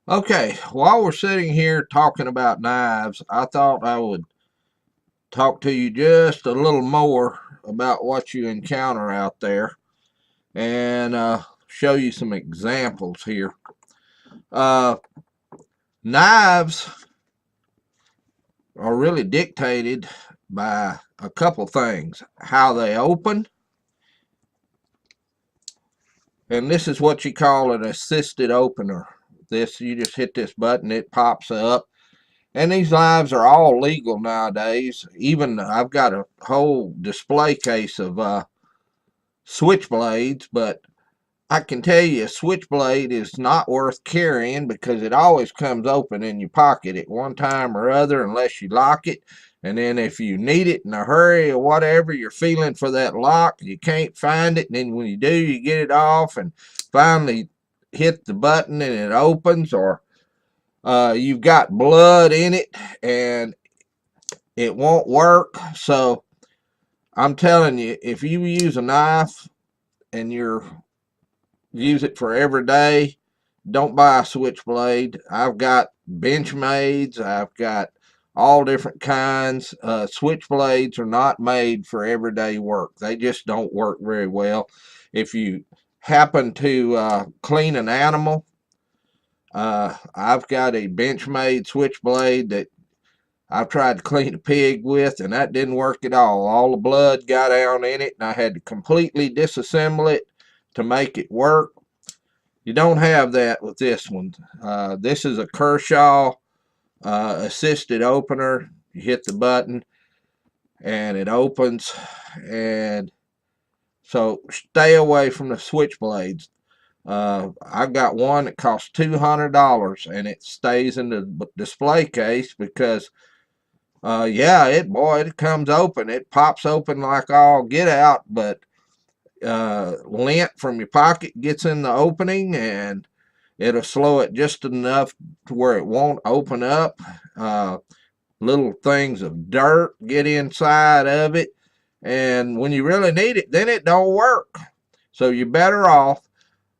Okay, while we're sitting here talking about knives, I thought I would talk to you just a little more about what you encounter out there and show you some examples here. Uh, Knives are really dictated by a couple things: how they open, and this is what you call an assisted opener. This, you just hit this button, it pops up. And these knives are all legal nowadays. Even I've got a whole display case of switchblades, but I can tell you a switchblade is not worth carrying because it always comes open in your pocket at one time or other unless you lock it. And then if you need it in a hurry or whatever, you're feeling for that lock, you can't find it. And then when you do, you get it off and finally hit the button and it opens, or you've got blood in it and it won't work. So I'm telling you, if you use a knife and you're use it for every day, don't buy a switchblade. I've got Benchmades, I've got all different kinds. Switchblades are not made for everyday work. They just don't work very well. If you happen to clean an animal, I've got a Benchmade switchblade that I've tried to clean a pig with, and that didn't work at all. All the blood got down in it, and I had to completely disassemble it to make it work. You don't have that with this one. This is a Kershaw assisted opener. You hit the button, and it opens. And so stay away from the switchblades. I've got one that costs $200, and it stays in the display case because yeah, it comes open. It pops open like all get out, but lint from your pocket gets in the opening and it'll slow it just enough to where it won't open up. Little things of dirt get inside of it, and when you really need it, then it don't work. So you're better off.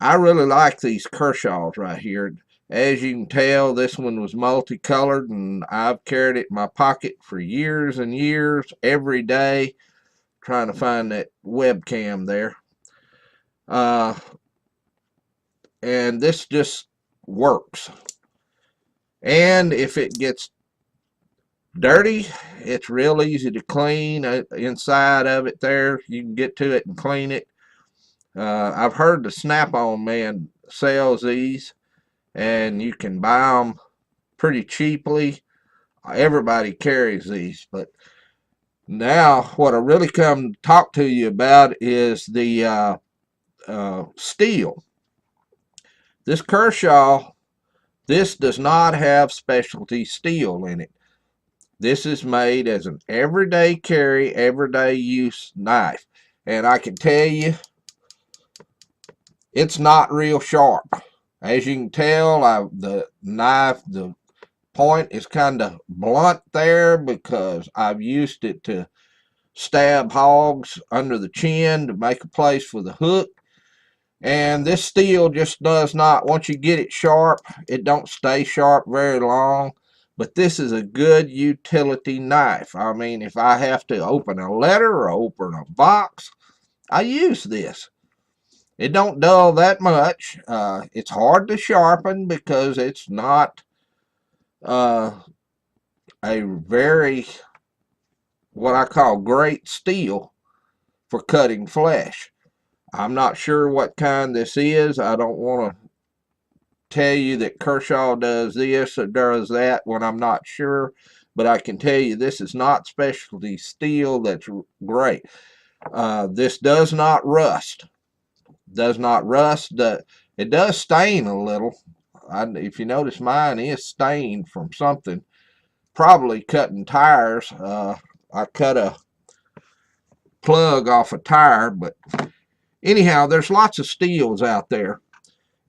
I really like these Kershaws right here. As you can tell, this one was multicolored, and I've carried it in my pocket for years and years, every day, trying to find that webcam there. Uh, and this just works. And if it gets dirty, it's real easy to clean inside of it there. You can get to it and clean it. I've heard the Snap-on man sells these, and you can buy them pretty cheaply. Everybody carries these, but now what I really come to talk to you about is the steel. This Kershaw, this does not have specialty steel in it. This is made as an everyday carry, everyday use knife. And I can tell you, it's not real sharp. As you can tell, the knife, the point is kind of blunt there because I've used it to stab hogs under the chin to make a place for the hook. And this steel just does not, once you get it sharp, it don't stay sharp very long. But this is a good utility knife. I mean, if I have to open a letter or open a box, I use this. It don't dull that much. It's hard to sharpen because it's not uh, a very, what I call, great steel for cutting flesh. I'm not sure what kind this is. I don't want to tell you that Kershaw does this or does that when I'm not sure, but I can tell you this is not specialty steel that's great. This does not rust. Does not rust. It does stain a little. If you notice, mine is stained from something, probably cutting tires. I cut a plug off a tire, but anyhow, there's lots of steels out there.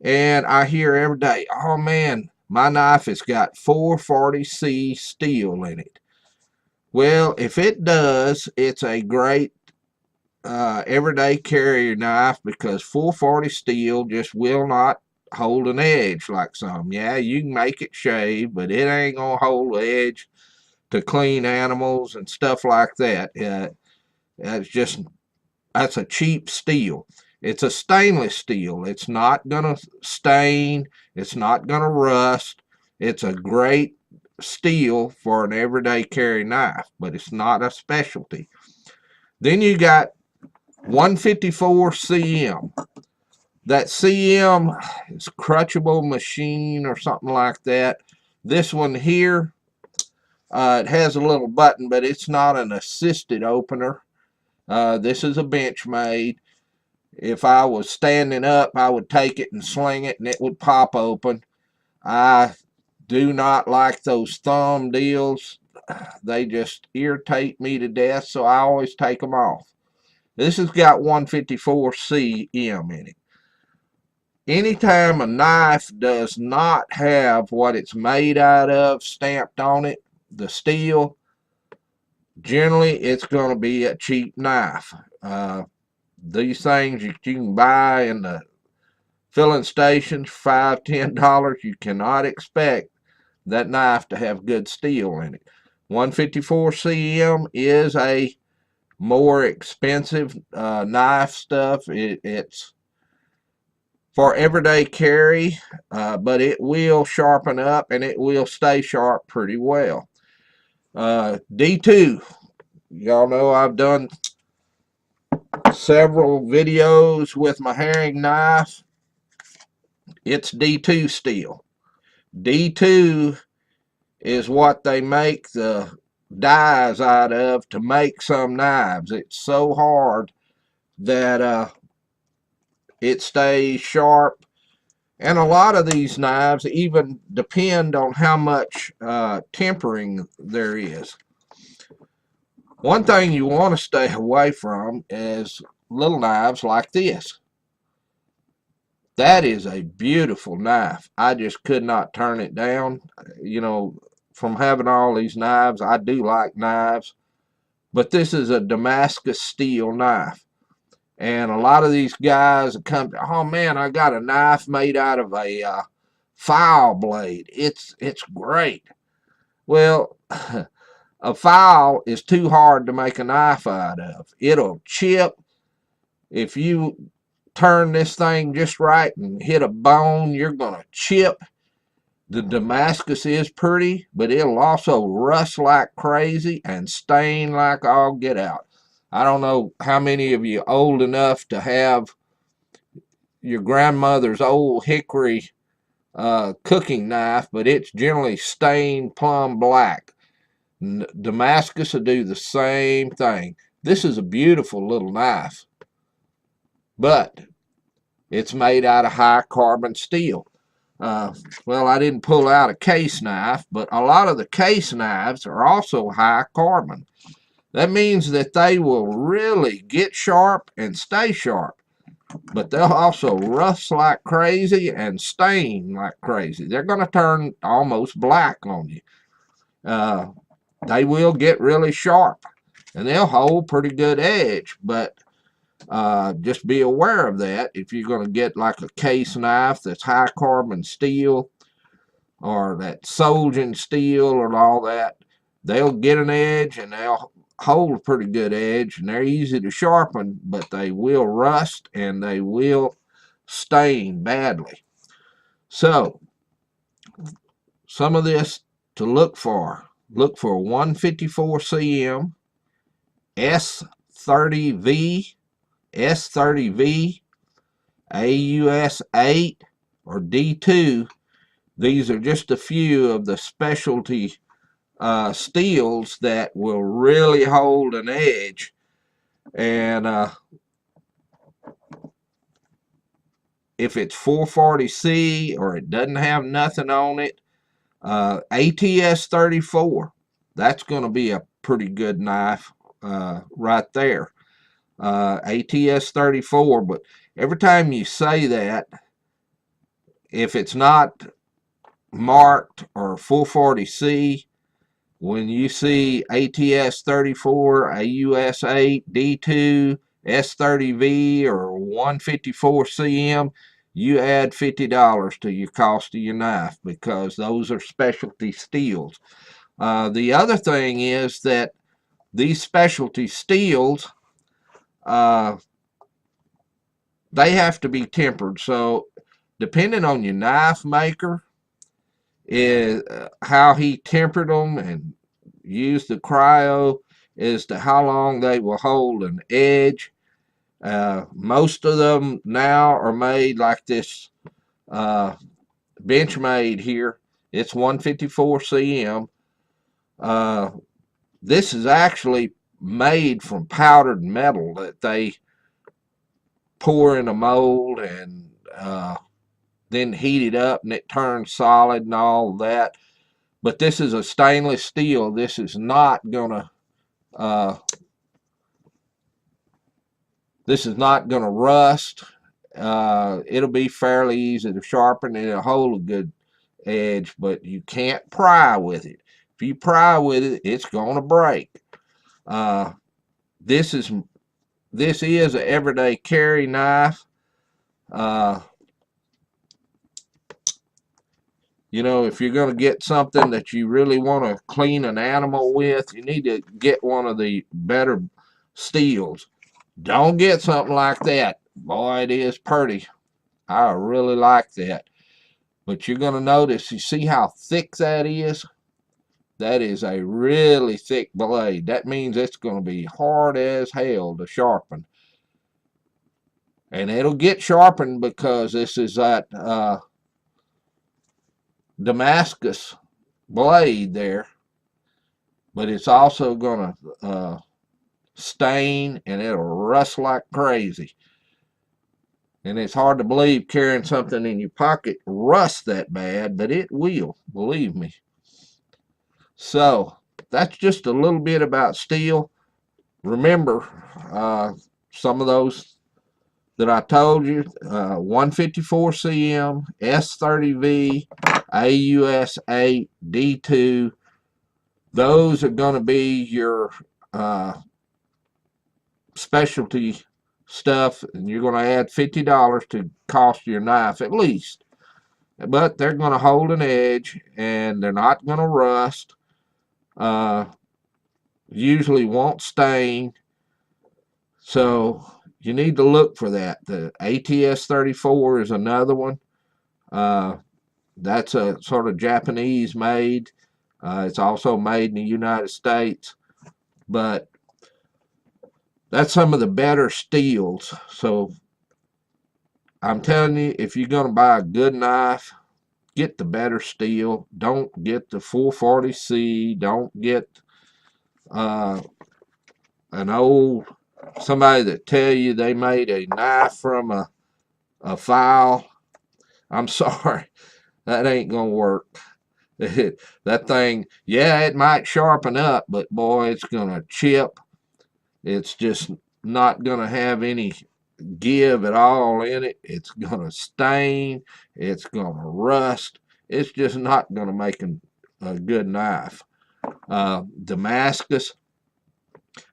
And I hear every day, oh man, my knife has got 440C steel in it. Well, if it does, it's a great everyday carrier knife because 440 steel just will not hold an edge like some. Yeah, you can make it shave, but it ain't gonna hold the edge to clean animals and stuff like that. That's a cheap steel. It's a stainless steel. It's not gonna stain. It's not gonna rust. It's a great steel for an everyday carry knife, but it's not a specialty. Then you got 154 CM. That CM is crutchable machine or something like that. This one here, it has a little button, but it's not an assisted opener. This is a Benchmade. If I was standing up, I would take it and sling it, and it would pop open. I do not like those thumb deals. They just irritate me to death, so I always take them off. This has got 154 CM in it. Anytime a knife does not have what it's made out of stamped on it, the steel, generally it's going to be a cheap knife. These things you can buy in the filling stations, $5, $10, you cannot expect that knife to have good steel in it. 154 CM is a more expensive knife stuff. It's for everyday carry, but it will sharpen up and it will stay sharp pretty well. D2, y'all know I've done several videos with my herring knife. It's D2 steel. D2 is what they make the dies out of to make some knives. It's so hard that it stays sharp. And a lot of these knives even depend on how much tempering there is. One thing you want to stay away from is little knives like this. That is a beautiful knife. I just could not turn it down. You know, from having all these knives, I do like knives. But this is a Damascus steel knife. And a lot of these guys come, oh man, I got a knife made out of a file blade. It's great. Well, a file is too hard to make a knife out of. It'll chip. If you turn this thing just right and hit a bone, you're going to chip. The Damascus is pretty, but it'll also rust like crazy and stain like all get out. I don't know how many of you old enough to have your grandmother's old hickory cooking knife, but it's generally stained plumb black. Damascus will do the same thing. This is a beautiful little knife, but it's made out of high carbon steel. Well, I didn't pull out a case knife, but a lot of the case knives are also high carbon. That means that they will really get sharp and stay sharp, but they'll also rust like crazy and stain like crazy. They're going to turn almost black on you. They will get really sharp, and they'll hold pretty good edge, but just be aware of that. If you're going to get like a case knife that's high carbon steel or that Solgen steel or all that, they'll get an edge and they'll hold a pretty good edge, and they're easy to sharpen, but they will rust and they will stain badly. So some of this to look for 154 CM, S30V, S30V, AUS 8, or D2. These are just a few of the specialty steels that will really hold an edge. And if it's 440C or it doesn't have nothing on it, ATS 34, that's going to be a pretty good knife right there. ATS 34, but every time you say that, if it's not marked or 440C, when you see ATS 34, AUS 8, D2, S30V, or 154 CM, you add $50 to your cost of your knife, because those are specialty steels. The other thing is that these specialty steels, they have to be tempered. So depending on your knife maker, is how he tempered them and used the cryo as to how long they will hold an edge. Most of them now are made like this Benchmade here. It's 154 cm. This is actually made from powdered metal that they pour in a mold and then heat it up, and it turns solid and all that. But this is a stainless steel. This is not gonna rust. It'll be fairly easy to sharpen, and it'll hold a good edge, but you can't pry with it. If you pry with it, it's gonna break. This is an everyday carry knife. You know, if you're going to get something that you really want to clean an animal with, you need to get one of the better steels. Don't get something like that. Boy, it is pretty. I really like that. But you're going to notice, you see how thick that is? That is a really thick blade. That means it's going to be hard as hell to sharpen. And it'll get sharpened because this is that Damascus blade there. But it's also going to stain, and it'll rust like crazy. And it's hard to believe carrying something in your pocket rusts that bad, but it will, believe me. So that's just a little bit about steel. Remember, some of those that I told you, 154 cm, S30V, AUS 8, D2, those are going to be your specialty stuff, and you're going to add $50 to cost your knife at least. But they're going to hold an edge, and they're not going to rust. Usually won't stain. So you need to look for that. The ATS 34 is another one. That's a sort of Japanese made. It's also made in the United States. But that's some of the better steels. So I'm telling you, if you're going to buy a good knife, get the better steel. Don't get the 440C. Don't get an old somebody that tell you they made a knife from a file. I'm sorry, that ain't gonna work. That thing, yeah, it might sharpen up, but boy, it's gonna chip. It's just not gonna have any give at all in it. It's gonna stain. It's gonna rust. It's just not gonna make a good knife.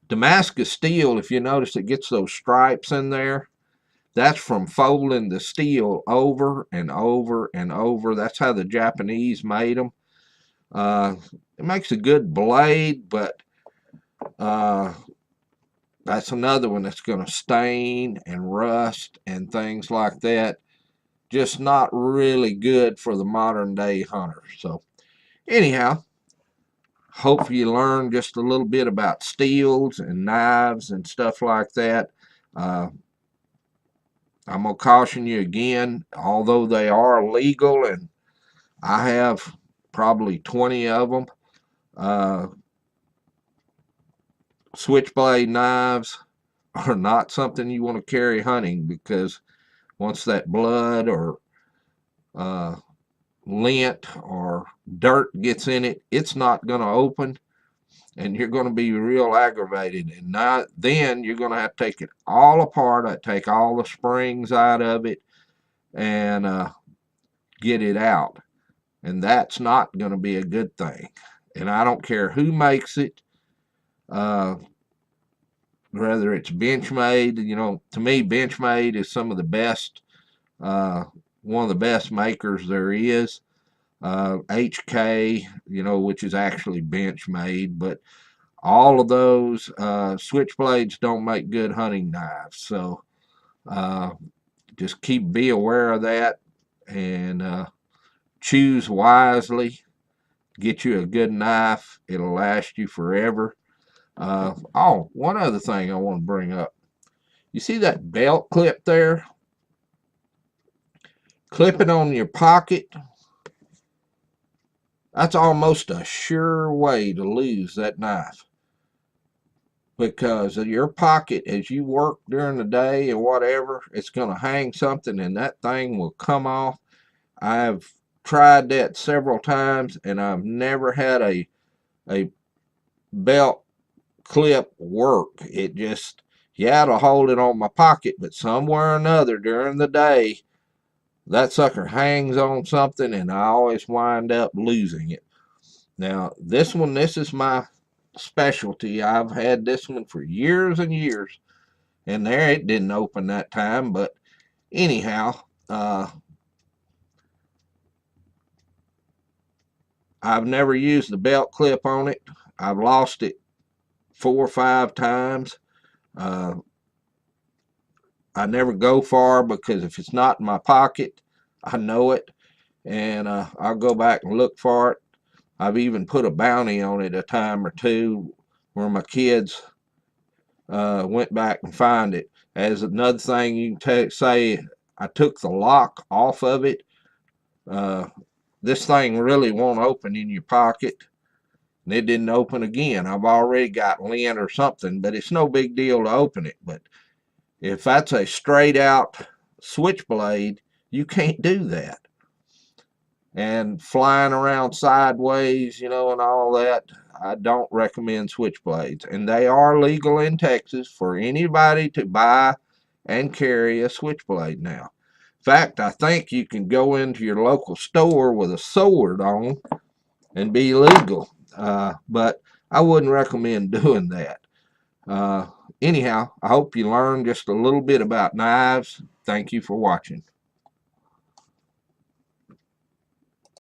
Damascus steel, if you notice, it gets those stripes in there. That's from folding the steel over and over and over. That's how the Japanese made them. It makes a good blade, but that's another one that's going to stain and rust and things like that. Just not really good for the modern day hunter. So anyhow, hope you learned just a little bit about steels and knives and stuff like that. I'm going to caution you again, although they are legal, and I have probably 20 of them, switchblade knives are not something you want to carry hunting, because once that blood or lint or dirt gets in it, it's not going to open, and you're going to be real aggravated. And then you're going to have to take it all apart, take all the springs out of it, and get it out. And that's not going to be a good thing. And I don't care who makes it, whether it's Benchmade. You know, to me, Benchmade is some of the best One of the best makers there is. HK, which is actually bench made, but all of those switchblades don't make good hunting knives. So just be aware of that, and choose wisely. Get you a good knife. It'll last you forever. One other thing I want to bring up. You see that belt clip there? Clip it on your pocket. That's almost a sure way to lose that knife. Because of your pocket, as you work during the day or whatever, it's going to hang something and that thing will come off. I've tried that several times and I've never had a belt clip work. It just, it'll hold it on my pocket, but somewhere or another during the day, that sucker hangs on something and I always wind up losing it. Now, this is my specialty. I've had this one for years and years, and there it didn't open that time. But anyhow, I've never used the belt clip on it. I've lost it 4 or 5 times. I never go far because if it's not in my pocket, I know it, and I'll go back and look for it. I've even put a bounty on it a time or two where my kids went back and find it. As another thing you can say, I took the lock off of it. This thing really won't open in your pocket, and it didn't open again. I've already got lint or something, but it's no big deal to open it. But if that's a straight out switchblade, you can't do that. And flying around sideways, and all that, I don't recommend switchblades. And they are legal in Texas for anybody to buy and carry a switchblade now. In fact, I think you can go into your local store with a sword on and be legal. But I wouldn't recommend doing that. Anyhow, I hope you learned just a little bit about knives. Thank you for watching.